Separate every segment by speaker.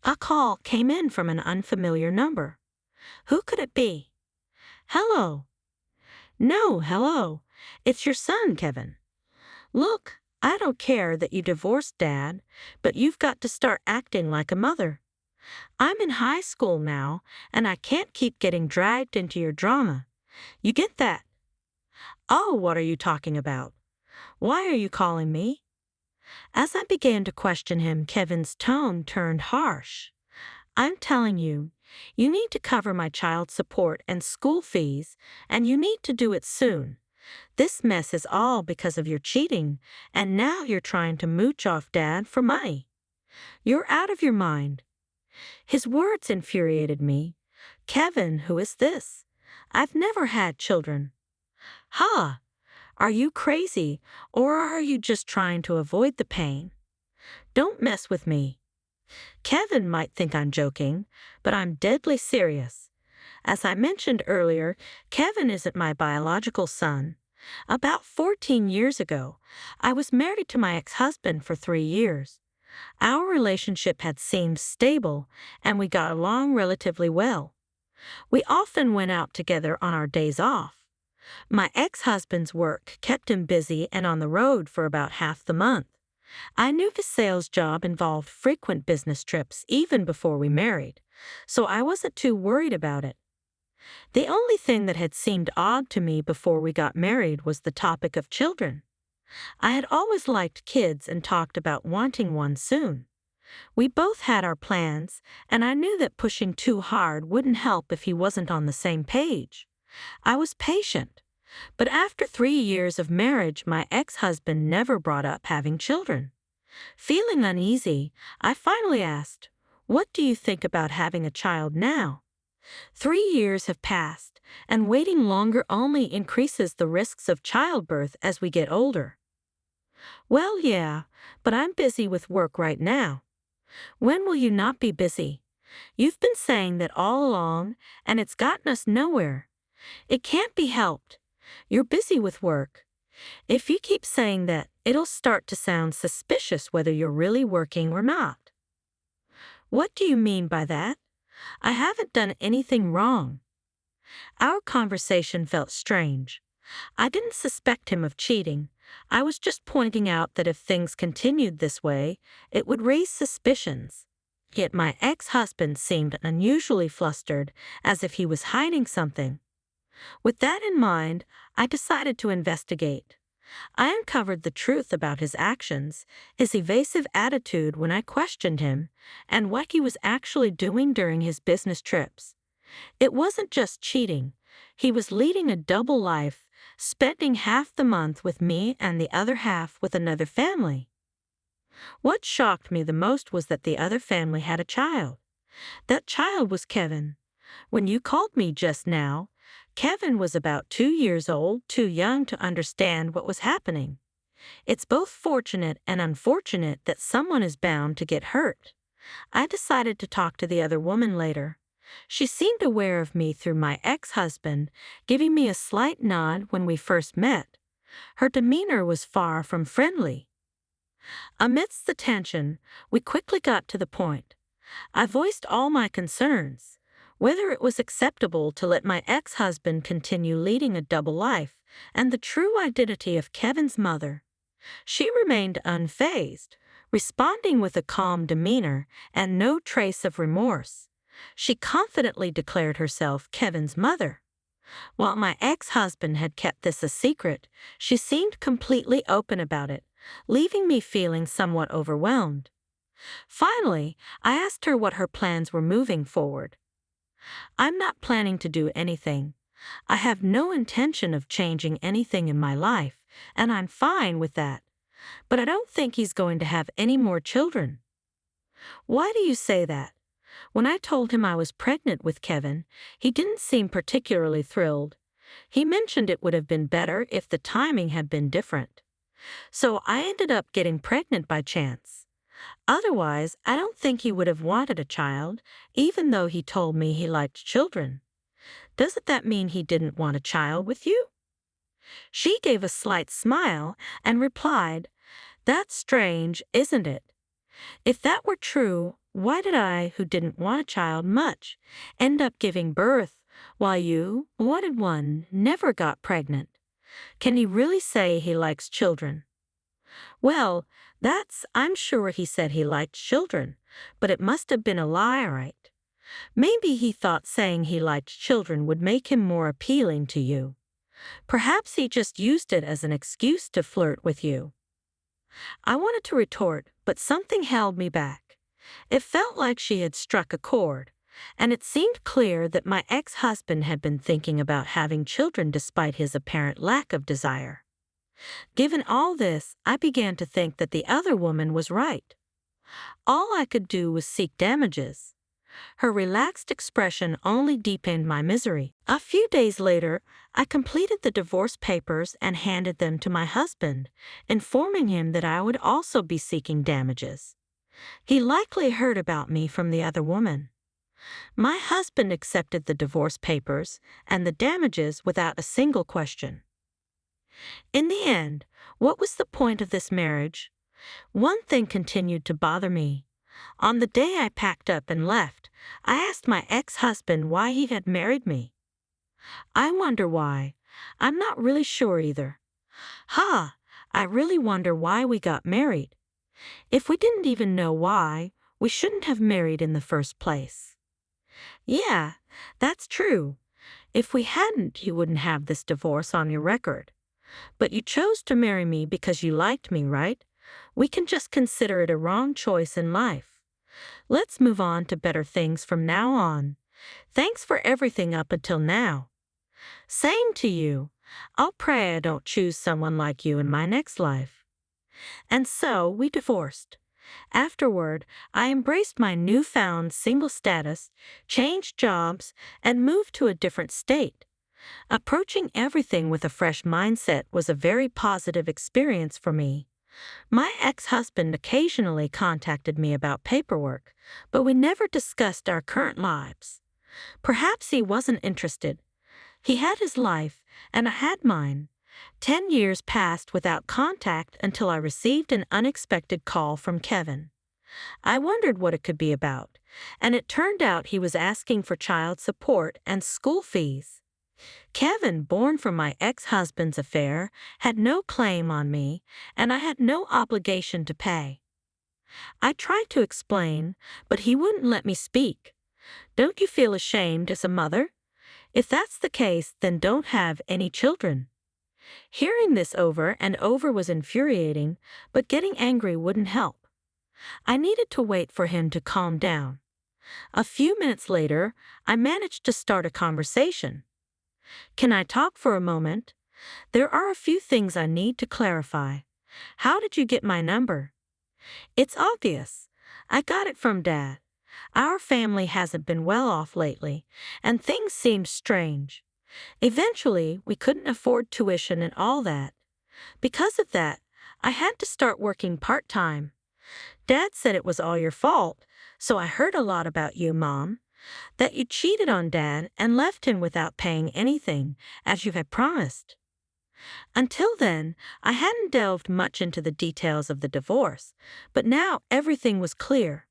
Speaker 1: A call came in from an unfamiliar number. Who could it be? Hello. No, hello. It's your son, Kevin. Look, I don't care that you divorced Dad, but you've got to start acting like a mother. I'm in high school now, and I can't keep getting dragged into your drama. You get that? Oh, what are you talking about? Why are you calling me? As I began to question him, Kevin's tone turned harsh. I'm telling you, you need to cover my child support and school fees, and you need to do it soon. This mess is all because of your cheating, and now you're trying to mooch off Dad for money. You're out of your mind. His words infuriated me. Kevin, who is this? I've never had children. Ha! Are you crazy, or are you just trying to avoid the pain? Don't mess with me. Kevin might think I'm joking, but I'm deadly serious. As I mentioned earlier, Kevin isn't my biological son. About 14 years ago, I was married to my ex-husband for 3 years. Our relationship had seemed stable, and we got along relatively well. We often went out together on our days off. My ex-husband's work kept him busy and on the road for about half the month. I knew his sales job involved frequent business trips even before we married, so I wasn't too worried about it. The only thing that had seemed odd to me before we got married was the topic of children. I had always liked kids and talked about wanting one soon. We both had our plans, and I knew that pushing too hard wouldn't help if he wasn't on the same page. I was patient, but after 3 years of marriage, my ex-husband never brought up having children. Feeling uneasy, I finally asked, "What do you think about having a child now?" 3 years have passed, and waiting longer only increases the risks of childbirth as we get older. Well, yeah, but I'm busy with work right now. When will you not be busy? You've been saying that all along, and it's gotten us nowhere. It can't be helped. You're busy with work. If you keep saying that, it'll start to sound suspicious whether you're really working or not. What do you mean by that? I haven't done anything wrong. Our conversation felt strange. I didn't suspect him of cheating. I was just pointing out that if things continued this way, it would raise suspicions. Yet my ex-husband seemed unusually flustered, as if he was hiding something. With that in mind, I decided to investigate. I uncovered the truth about his actions, his evasive attitude when I questioned him, and what he was actually doing during his business trips. It wasn't just cheating. He was leading a double life, spending half the month with me and the other half with another family. What shocked me the most was that the other family had a child. That child was Kevin. When you called me just now, Kevin was about 2 years old, too young to understand what was happening. It's both fortunate and unfortunate that someone is bound to get hurt. I decided to talk to the other woman later. She seemed aware of me through my ex-husband, giving me a slight nod when we first met. Her demeanor was far from friendly. Amidst the tension, we quickly got to the point. I voiced all my concerns. Whether it was acceptable to let my ex-husband continue leading a double life, and the true identity of Kevin's mother. She remained unfazed, responding with a calm demeanor and no trace of remorse. She confidently declared herself Kevin's mother. While my ex-husband had kept this a secret, she seemed completely open about it, leaving me feeling somewhat overwhelmed. Finally, I asked her what her plans were moving forward. I'm not planning to do anything. I have no intention of changing anything in my life, and I'm fine with that. But I don't think he's going to have any more children. Why do you say that? When I told him I was pregnant with Kevin, he didn't seem particularly thrilled. He mentioned it would have been better if the timing had been different. So I ended up getting pregnant by chance. Otherwise, I don't think he would have wanted a child, even though he told me he liked children. Doesn't that mean he didn't want a child with you? She gave a slight smile and replied, "That's strange, isn't it? If that were true, Why did I, who didn't want a child much, end up giving birth, while you, who wanted one, never got pregnant? Can he really say he likes children? Well, I'm sure he said he liked children, but it must have been a lie, right? Maybe he thought saying he liked children would make him more appealing to you. Perhaps he just used it as an excuse to flirt with you. I wanted to retort, but something held me back. It felt like she had struck a chord, and it seemed clear that my ex-husband had been thinking about having children despite his apparent lack of desire. Given all this, I began to think that the other woman was right. All I could do was seek damages. Her relaxed expression only deepened my misery. A few days later, I completed the divorce papers and handed them to my husband, informing him that I would also be seeking damages. He likely heard about me from the other woman. My husband accepted the divorce papers and the damages without a single question. In the end, what was the point of this marriage? One thing continued to bother me. On the day I packed up and left, I asked my ex-husband why he had married me. I wonder why. I'm not really sure either. I really wonder why we got married. If we didn't even know why, we shouldn't have married in the first place. Yeah, that's true. If we hadn't, you wouldn't have this divorce on your record. But you chose to marry me because you liked me, right? We can just consider it a wrong choice in life. Let's move on to better things from now on. Thanks for everything up until now. Same to you. I'll pray I don't choose someone like you in my next life. And so we divorced. Afterward, I embraced my newfound single status, changed jobs, and moved to a different state. Approaching everything with a fresh mindset was a very positive experience for me. My ex-husband occasionally contacted me about paperwork, but we never discussed our current lives. Perhaps he wasn't interested. He had his life, and I had mine. 10 years passed without contact until I received an unexpected call from Kevin. I wondered what it could be about, and it turned out he was asking for child support and school fees. Kevin, born from my ex-husband's affair, had no claim on me, and I had no obligation to pay. I tried to explain, but he wouldn't let me speak. Don't you feel ashamed as a mother? If that's the case, then don't have any children. Hearing this over and over was infuriating, but getting angry wouldn't help. I needed to wait for him to calm down. A few minutes later, I managed to start a conversation. Can I talk for a moment? There are a few things I need to clarify. How did you get my number? It's obvious. I got it from Dad. Our family hasn't been well off lately, and things seemed strange. Eventually, we couldn't afford tuition and all that. Because of that, I had to start working part-time. Dad said it was all your fault, so I heard a lot about you, Mom. That you cheated on Dad and left him without paying anything, as you had promised. Until then, I hadn't delved much into the details of the divorce, but now everything was clear.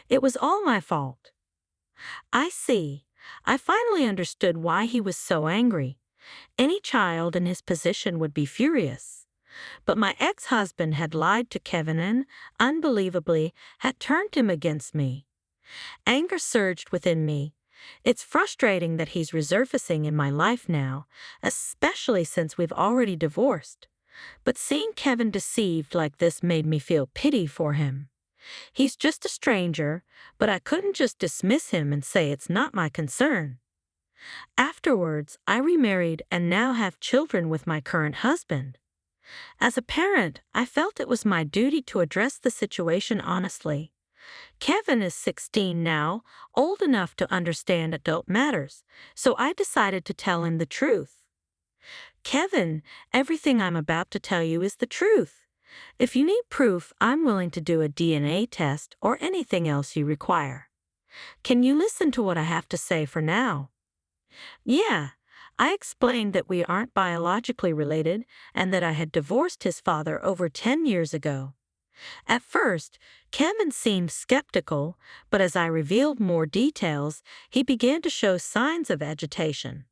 Speaker 1: It was all my fault. I see. I finally understood why he was so angry. Any child in his position would be furious. But my ex-husband had lied to Kevin and, unbelievably, had turned him against me. Anger surged within me. It's frustrating that he's resurfacing in my life now, especially since we've already divorced. But seeing Kevin deceived like this made me feel pity for him. He's just a stranger, but I couldn't just dismiss him and say it's not my concern. Afterwards, I remarried and now have children with my current husband. As a parent, I felt it was my duty to address the situation honestly. Kevin is 16 now, old enough to understand adult matters, so I decided to tell him the truth. Kevin, everything I'm about to tell you is the truth. If you need proof, I'm willing to do a DNA test or anything else you require. Can you listen to what I have to say for now? Yeah, I explained that we aren't biologically related and that I had divorced his father over 10 years ago. At first, Kevin seemed skeptical, but as I revealed more details, he began to show signs of agitation.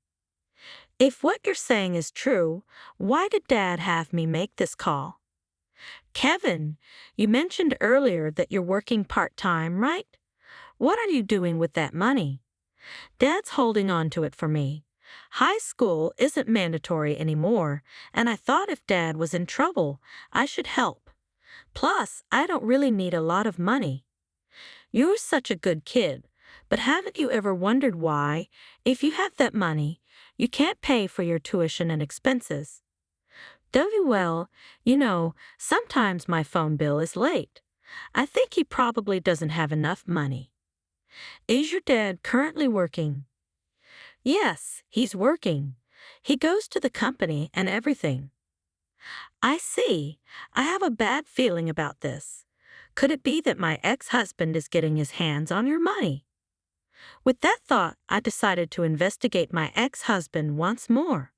Speaker 1: If what you're saying is true, why did Dad have me make this call? Kevin, you mentioned earlier that you're working part-time, right? What are you doing with that money? Dad's holding on to it for me. High school isn't mandatory anymore, and I thought if Dad was in trouble, I should help. Plus, I don't really need a lot of money. You're such a good kid, but haven't you ever wondered why, if you have that money, you can't pay for your tuition and expenses? Well, sometimes my phone bill is late. I think he probably doesn't have enough money. Is your dad currently working? Yes, he's working. He goes to the company and everything. I see. I have a bad feeling about this. Could it be that my ex-husband is getting his hands on your money? With that thought, I decided to investigate my ex-husband once more.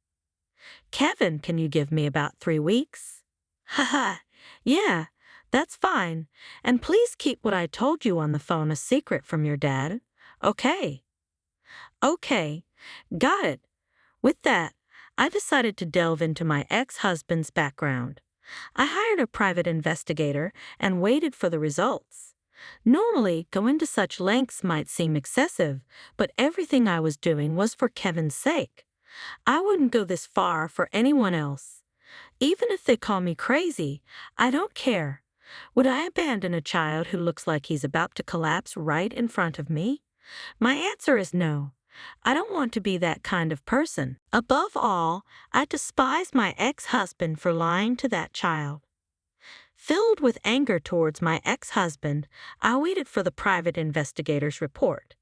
Speaker 1: Kevin, can you give me about 3 weeks? Haha, yeah, that's fine. And please keep what I told you on the phone a secret from your dad. Okay. Okay, got it. With that, I decided to delve into my ex-husband's background. I hired a private investigator and waited for the results. Normally, going to such lengths might seem excessive, but everything I was doing was for Kevin's sake. I wouldn't go this far for anyone else. Even if they call me crazy, I don't care. Would I abandon a child who looks like he's about to collapse right in front of me? My answer is no. I don't want to be that kind of person. Above all, I despise my ex-husband for lying to that child. Filled with anger towards my ex-husband, I waited for the private investigator's report.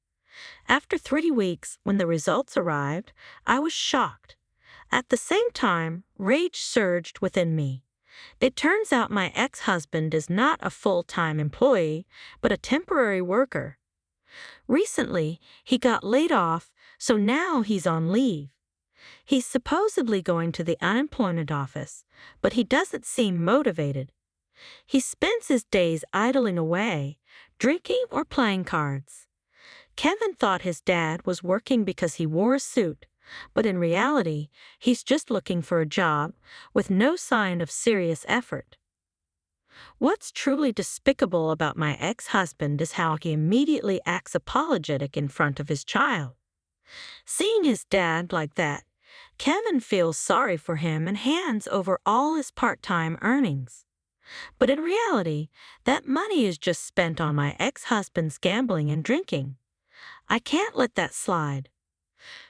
Speaker 1: After 3 weeks, when the results arrived, I was shocked. At the same time, rage surged within me. It turns out my ex-husband is not a full-time employee, but a temporary worker. Recently, he got laid off, so now he's on leave. He's supposedly going to the unemployment office, but he doesn't seem motivated. He spends his days idling away, drinking or playing cards. Kevin thought his dad was working because he wore a suit, but in reality, he's just looking for a job with no sign of serious effort. What's truly despicable about my ex-husband is how he immediately acts apologetic in front of his child. Seeing his dad like that, Kevin feels sorry for him and hands over all his part-time earnings. But in reality, that money is just spent on my ex-husband's gambling and drinking. I can't let that slide.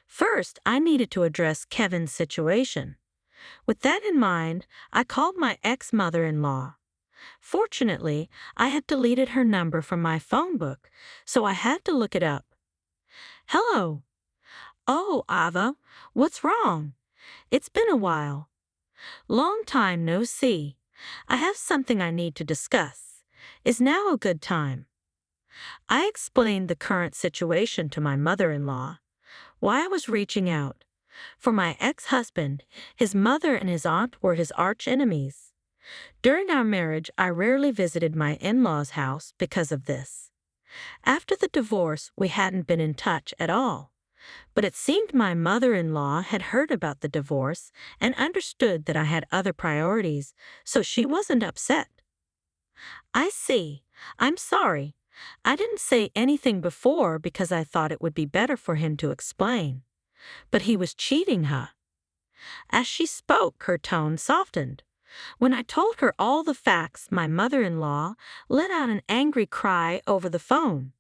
Speaker 1: First, I needed to address Kevin's situation. With that in mind, I called my ex-mother-in-law. Fortunately, I had deleted her number from my phone book, so I had to look it up. Hello. Oh, Ava, what's wrong? It's been a while. Long time no see. I have something I need to discuss. Is now a good time? I explained the current situation to my mother-in-law, why I was reaching out. For my ex-husband, his mother and his aunt were his arch-enemies. During our marriage, I rarely visited my in-laws' house because of this. After the divorce, we hadn't been in touch at all. But it seemed my mother-in-law had heard about the divorce and understood that I had other priorities, so she wasn't upset. I see. I'm sorry. I didn't say anything before because I thought it would be better for him to explain. But he was cheating her. As she spoke, her tone softened. When I told her all the facts, my mother-in-law let out an angry cry over the phone.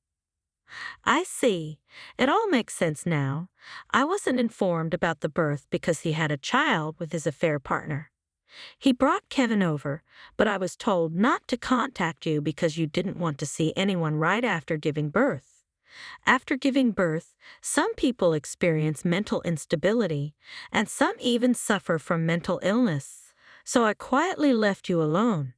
Speaker 1: I see. It all makes sense now. I wasn't informed about the birth because he had a child with his affair partner. He brought Kevin over, but I was told not to contact you because you didn't want to see anyone right after giving birth. After giving birth, some people experience mental instability, and some even suffer from mental illness. So I quietly left you alone.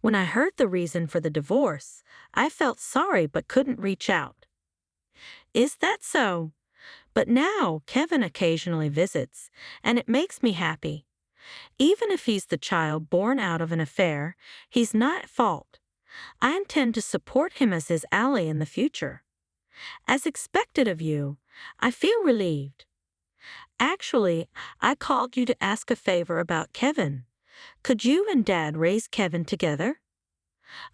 Speaker 1: When I heard the reason for the divorce, I felt sorry but couldn't reach out. Is that so? But now Kevin occasionally visits, and it makes me happy. Even if he's the child born out of an affair, he's not at fault. I intend to support him as his ally in the future. As expected of you, I feel relieved. Actually, I called you to ask a favor about Kevin. Could you and Dad raise Kevin together?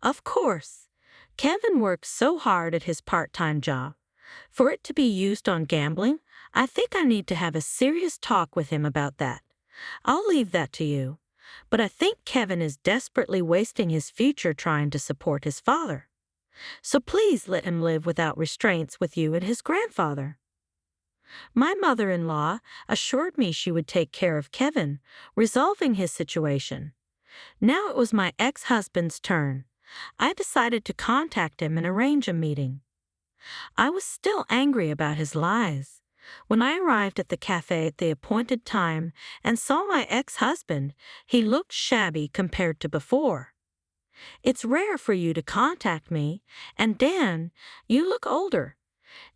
Speaker 1: Of course. Kevin works so hard at his part-time job. For it to be used on gambling, I think I need to have a serious talk with him about that. I'll leave that to you. But I think Kevin is desperately wasting his future trying to support his father. So please let him live without restraints with you and his grandfather. My mother-in-law assured me she would take care of Kevin, resolving his situation. Now it was my ex-husband's turn. I decided to contact him and arrange a meeting. I was still angry about his lies. When I arrived at the cafe at the appointed time and saw my ex-husband, he looked shabby compared to before. It's rare for you to contact me, and Dan, you look older.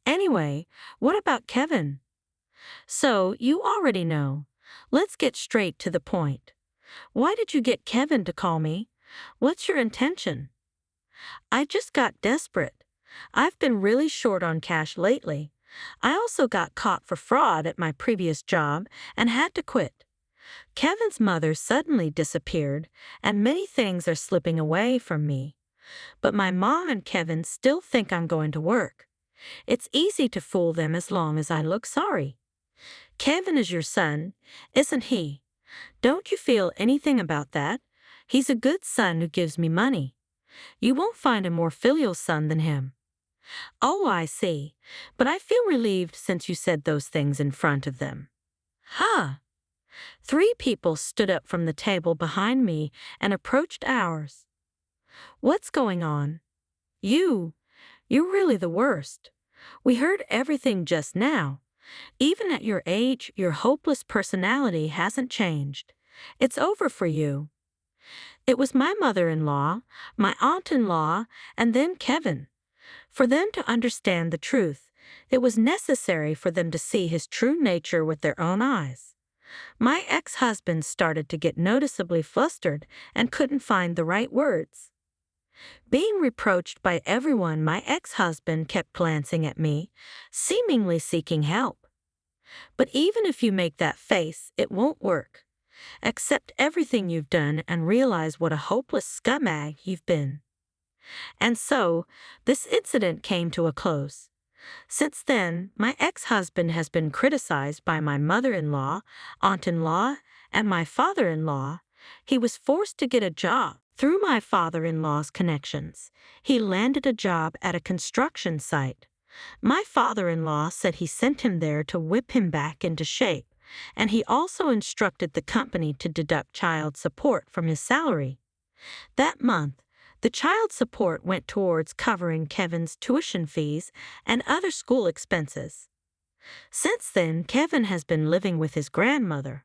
Speaker 1: Anyway, what about Kevin? So, you already know. Let's get straight to the point. Why did you get Kevin to call me? What's your intention? I just got desperate. I've been really short on cash lately. I also got caught for fraud at my previous job and had to quit. Kevin's mother suddenly disappeared, and many things are slipping away from me. But my mom and Kevin still think I'm going to work. It's easy to fool them as long as I look sorry. Kevin is your son, isn't he? Don't you feel anything about that? He's a good son who gives me money. You won't find a more filial son than him. Oh, I see. But I feel relieved since you said those things in front of them. Huh. 3 people stood up from the table behind me and approached ours. What's going on? You're really the worst. We heard everything just now. Even at your age, your hopeless personality hasn't changed. It's over for you. It was my mother-in-law, my aunt-in-law, and then Kevin. For them to understand the truth, it was necessary for them to see his true nature with their own eyes. My ex-husband started to get noticeably flustered and couldn't find the right words. Being reproached by everyone, my ex-husband kept glancing at me, seemingly seeking help. But even if you make that face, it won't work. Accept everything you've done and realize what a hopeless scumbag you've been. And so, this incident came to a close. Since then, my ex-husband has been criticized by my mother-in-law, aunt-in-law, and my father-in-law. He was forced to get a job. Through my father-in-law's connections, he landed a job at a construction site. My father-in-law said he sent him there to whip him back into shape, and he also instructed the company to deduct child support from his salary. That month, the child support went towards covering Kevin's tuition fees and other school expenses. Since then, Kevin has been living with his grandmother.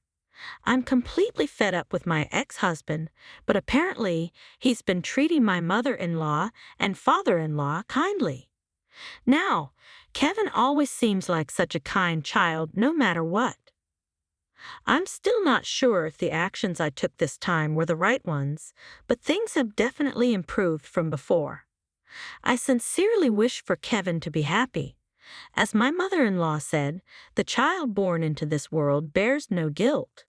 Speaker 1: I'm completely fed up with my ex-husband, but apparently he's been treating my mother-in-law and father-in-law kindly. Now, Kevin always seems like such a kind child no matter what. I'm still not sure if the actions I took this time were the right ones, but things have definitely improved from before. I sincerely wish for Kevin to be happy. As my mother-in-law said, the child born into this world bears no guilt.